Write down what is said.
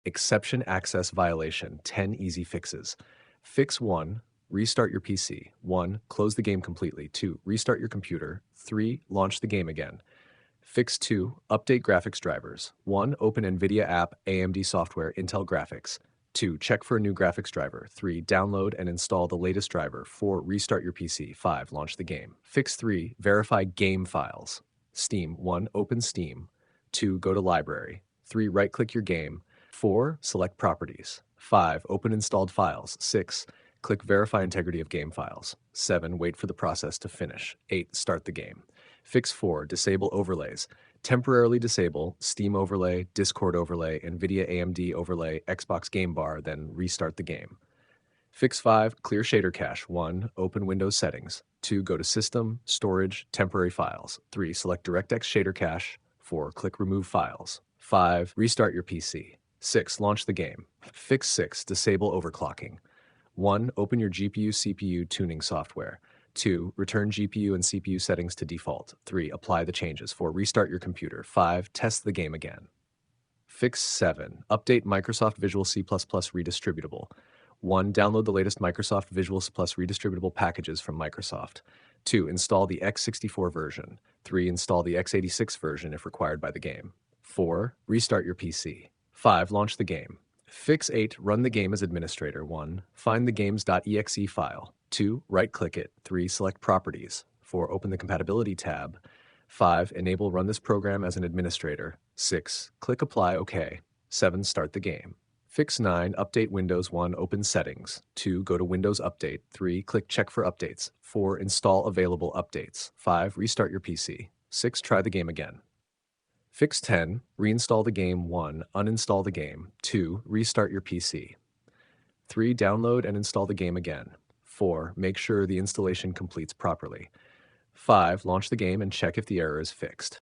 Exception access violation, 10 easy fixes. Fix 1, restart your PC. 1, close the game completely. 2, restart your computer. 3, launch the game again. Fix 2, update graphics drivers. 1, open NVIDIA app, AMD software, Intel graphics. 2, check for a new graphics driver. 3, download and install the latest driver. 4, restart your PC. 5, launch the game. Fix 3, verify game files. Steam. 1, open Steam. 2, go to library. 3, right-click your game. 4, select properties. 5, open installed files. 6, click verify integrity of game files. 7, wait for the process to finish. 8, start the game. Fix 4, disable overlays. Temporarily disable Steam overlay, Discord overlay, NVIDIA AMD overlay, Xbox Game Bar, then restart the game. Fix 5, clear shader cache. 1, open Windows settings. 2, go to System, Storage, Temporary Files. 3, select DirectX shader cache. 4, click Remove Files. 5, restart your PC. 6, launch the game. Fix 6, disable overclocking. 1, open your GPU-CPU tuning software. 2, return GPU and CPU settings to default. 3, apply the changes. 4, restart your computer. 5, test the game again. Fix 7, update Microsoft Visual C++ redistributable. 1, download the latest Microsoft Visual C++ redistributable packages from Microsoft. 2, install the x64 version. 3, install the x86 version if required by the game. 4, restart your PC. 5, launch the game. Fix 8, run the game as administrator. 1, find the games.exe file. 2, right-click it. 3, select Properties. 4, open the Compatibility tab. 5, enable Run this program as an administrator. 6, click Apply OK. 7, start the game. Fix 9, update Windows. 1, open Settings. 2, go to Windows Update. 3, click Check for Updates. 4, install available updates. 5, restart your PC. 6, try the game again. Fix 10, reinstall the game. 1, uninstall the game. 2, restart your PC. 3, download and install the game again. 4, make sure the installation completes properly. 5, launch the game and check if the error is fixed.